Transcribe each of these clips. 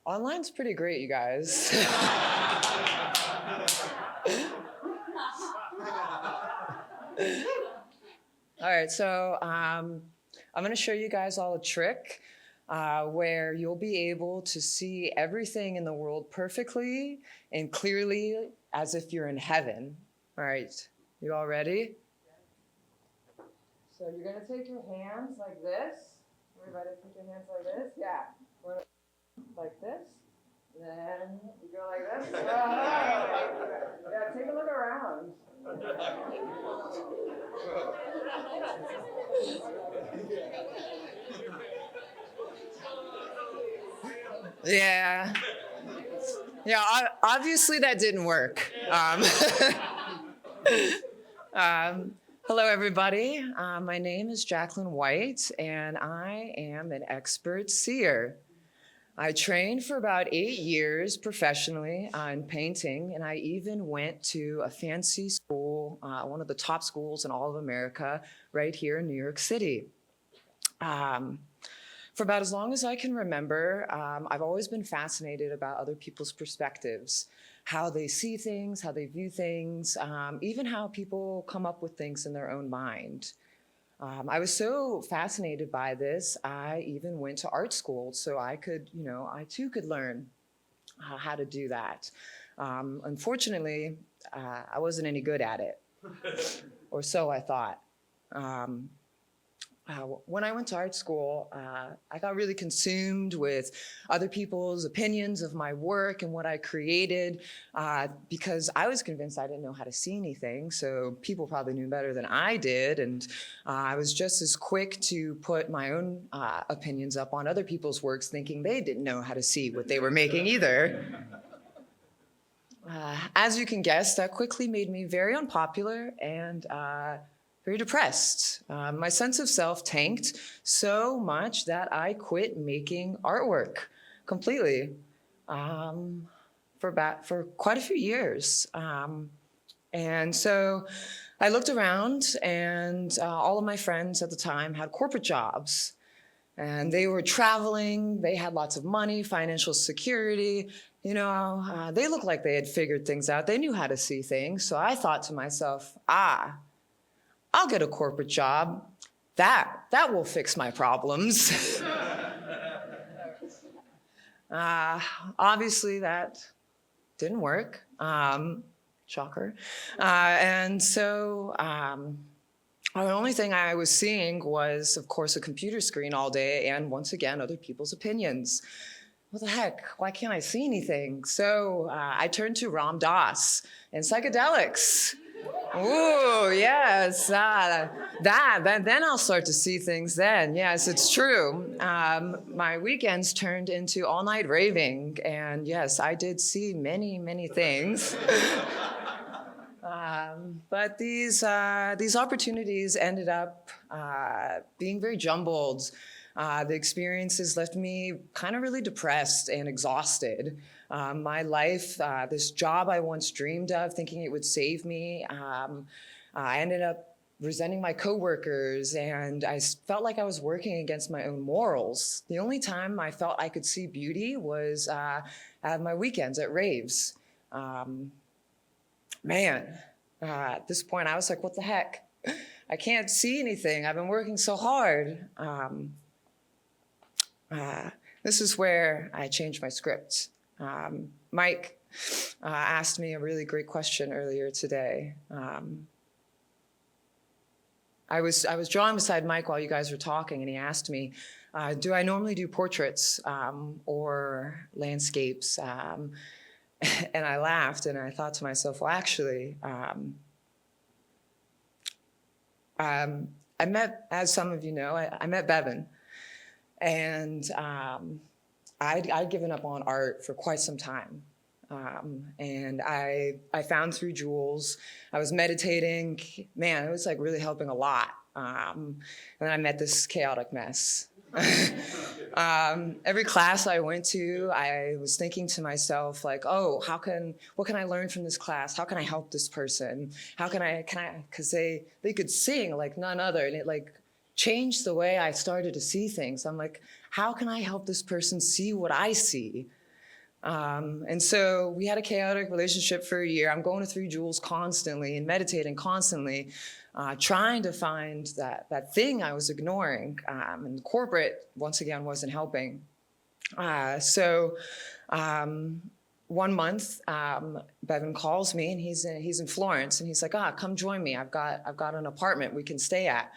Online's pretty great, you guys. All right, so I'm going to show you guys all a trick where you'll be able to see everything in the world perfectly and clearly as if you're in heaven. All right, you all ready? So you're going to take your hands like this. Everybody put your hands like this. Yeah. Like this. Then you go like this. Yeah, take a look around. Yeah. Yeah, obviously that didn't work. Hello, everybody. My name is Jacque White, and I am an expert seer. I trained for about 8 years professionally in painting, and I even went to a fancy school, one of the top schools in all of America, right here in New York City. For about as long as I can remember, I've always been fascinated about other people's perspectives, how they see things, how they view things, even how people come up with things in their own mind. I was so fascinated by this, I even went to art school so I could, I too could learn how to do that. Unfortunately, I wasn't any good at it, or so I thought. When I went to art school, I got really consumed with other people's opinions of my work and what I created because I was convinced I didn't know how to see anything, so people probably knew better than I did, and I was just as quick to put my own opinions up on other people's works thinking they didn't know how to see what they were making either. As you can guess, that quickly made me very unpopular and very depressed. My sense of self tanked so much that I quit making artwork completely for quite a few years. And so I looked around, and all of my friends at the time had corporate jobs. And they were traveling, they had lots of money, financial security. They looked like they had figured things out. They knew how to see things. So I thought to myself, I'll get a corporate job. That will fix my problems. Obviously, that didn't work. Shocker. And so the only thing I was seeing was, of course, a computer screen all day and, once again, other people's opinions. What the heck? Why can't I see anything? So I turned to Ram Dass and psychedelics. Ooh, yes, then I'll start to see things then. Yes, it's true. My weekends turned into all-night raving, and yes, I did see many, many things. But these opportunities ended up being very jumbled. The experiences left me kind of really depressed and exhausted. My life, this job I once dreamed of, thinking it would save me, I ended up resenting my coworkers, and I felt like I was working against my own morals. The only time I felt I could see beauty was at my weekends at raves. At this point, I was like, what the heck? I can't see anything. I've been working so hard. This is where I changed my script. Mike asked me a really great question earlier today. I was drawing beside Mike while you guys were talking, and he asked me, do I normally do portraits or landscapes? And I laughed, and I thought to myself, well, actually, I met, as some of you know, I met Bevan. And I'd given up on art for quite some time. And I found through Jules, I was meditating. Man, it was like really helping a lot. And then I met this chaotic mess. Every class I went to, I was thinking to myself, like, oh, what can I learn from this class? How can I help this person? How can I, because they could sing like none other. And it like changed the way I started to see things. I'm like, how can I help this person see what I see? And so we had a chaotic relationship for a year. I'm going to 3 Jewels constantly and meditating constantly, trying to find that thing I was ignoring. And corporate, once again, wasn't helping. So one month, Bevan calls me, and he's in Florence, and he's like, come join me. I've got an apartment we can stay at.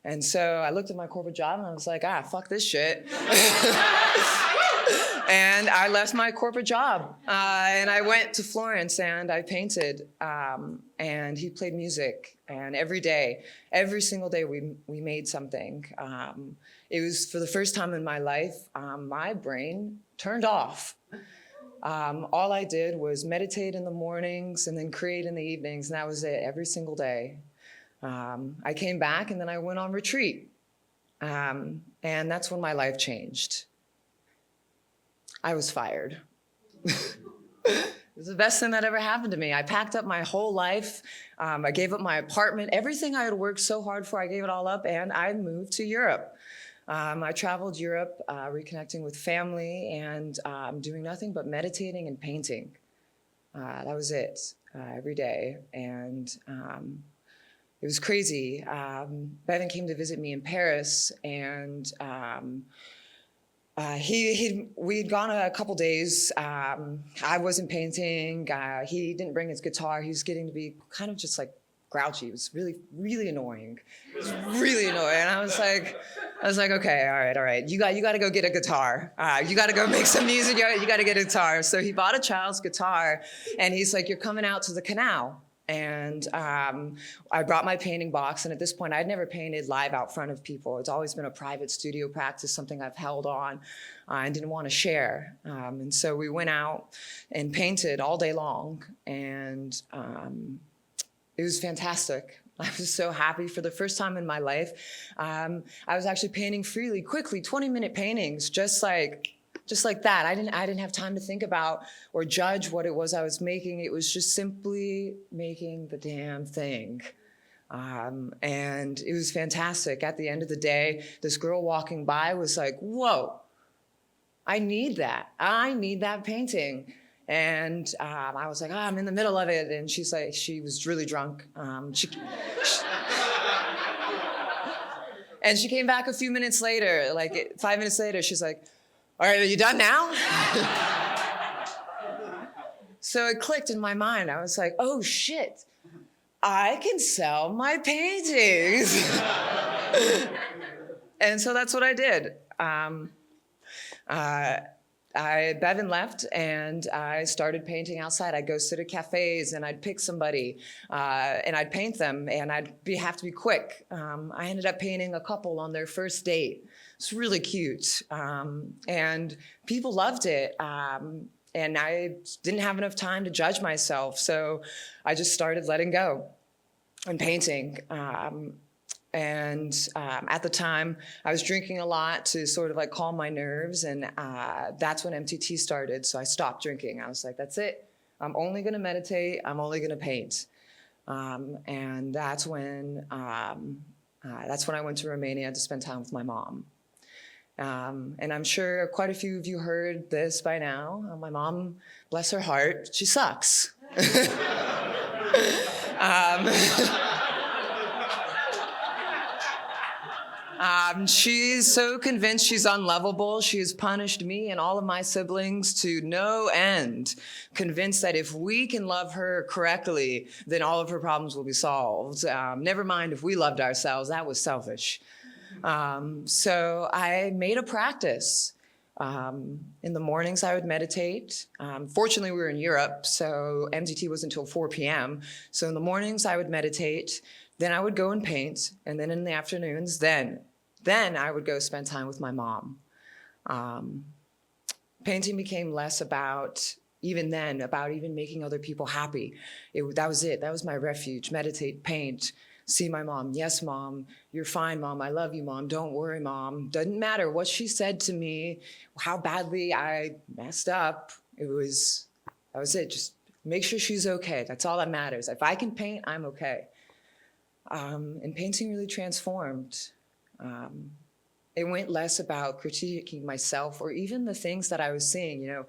And so I looked at my corporate job, and I was like, fuck this shit. And I left my corporate job, and I went to Florence, and I painted, and he played music, and every day, every single day, we made something. It was, for the first time in my life, my brain turned off. All I did was meditate in the mornings and then create in the evenings, and that was it, every single day. I came back, and then I went on retreat, and that's when my life changed. I was fired. It was the best thing that ever happened to me. I packed up my whole life. I gave up my apartment. Everything I had worked so hard for, I gave it all up, and I moved to Europe. I traveled Europe, reconnecting with family, and doing nothing but meditating and painting. That was it, every day. And it was crazy. Bevan came to visit me in Paris, and we'd gone a couple days. I wasn't painting. He didn't bring his guitar. He was getting to be kind of just like grouchy. It was really, really annoying. It was really annoying. And I was like, okay, all right. You got to go get a guitar. You got to go make some music. You got to get a guitar. So he bought a child's guitar, and he's like, you're coming out to the canal. And I brought my painting box, and at this point, I'd never painted live out front of people. It's always been a private studio practice, something I've held on and didn't want to share. And so we went out and painted all day long, and it was fantastic. I was so happy. For the first time in my life, I was actually painting freely, quickly, 20-minute paintings, just like that. I didn't have time to think about or judge what it was I was making. It was just simply making the damn thing. And it was fantastic. At the end of the day, this girl walking by was like, whoa, I need that. I need that painting. And I was like, I'm in the middle of it. And she's like, she was really drunk. And she came back a few minutes later, like 5 minutes later. She's like, all right, are you done now? So it clicked in my mind. I was like, oh shit, I can sell my paintings. And so that's what I did. Bevan left, and I started painting outside. I'd go sit at cafes, and I'd pick somebody, and I'd paint them, and have to be quick. I ended up painting a couple on their first date. It's really cute, and people loved it. And I didn't have enough time to judge myself, so I just started letting go and painting. And at the time, I was drinking a lot to sort of like calm my nerves, and that's when MTT started. So I stopped drinking. I was like, that's it. I'm only going to meditate. I'm only going to paint. And that's when I went to Romania to spend time with my mom. And I'm sure quite a few of you heard this by now. My mom, bless her heart, she sucks. She's so convinced she's unlovable. She has punished me and all of my siblings to no end, convinced that if we can love her correctly, then all of her problems will be solved. Never mind if we loved ourselves, that was selfish. So I made a practice. In the mornings, I would meditate. Fortunately, we were in Europe, so MDT was until 4 p.m. So in the mornings, I would meditate. Then I would go and paint. And then in the afternoons, then I would go spend time with my mom. Painting became less about, even then, about even making other people happy. That was it. That was my refuge. Meditate, paint. See my mom. Yes, Mom. You're fine, Mom. I love you, Mom. Don't worry, Mom. Doesn't matter what she said to me, how badly I messed up. That was it. Just make sure she's okay. That's all that matters. If I can paint, I'm okay. And painting really transformed. It went less about critiquing myself or even the things that I was seeing.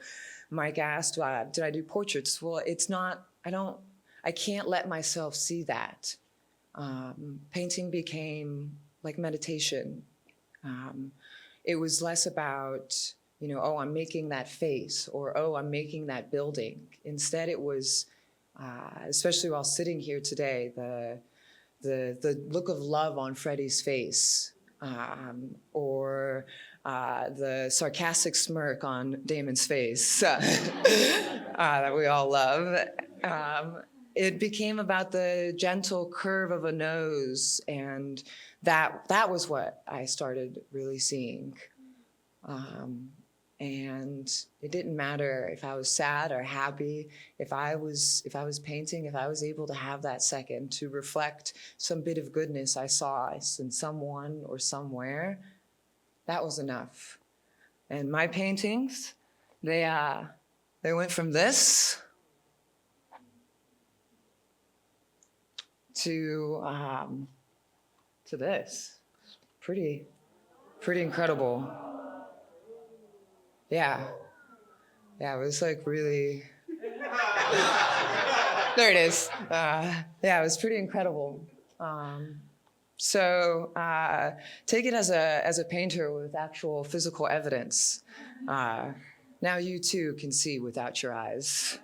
Mike asked, did I do portraits? Well, it's not, I can't let myself see that. Painting became like meditation. It was less about, oh, I'm making that face, or, oh, I'm making that building. Instead, it was, especially while sitting here today, the look of love on Freddie's face, or the sarcastic smirk on Damon's face that we all love. It became about the gentle curve of a nose, and that was what I started really seeing. And it didn't matter if I was sad or happy, if I was painting, if I was able to have that second to reflect some bit of goodness I saw in someone or somewhere, that was enough. And my paintings, they went from this to this. Pretty incredible. Yeah, it was like really, there it is. It was pretty incredible. So take it as a painter with actual physical evidence. Now you too can see without your eyes.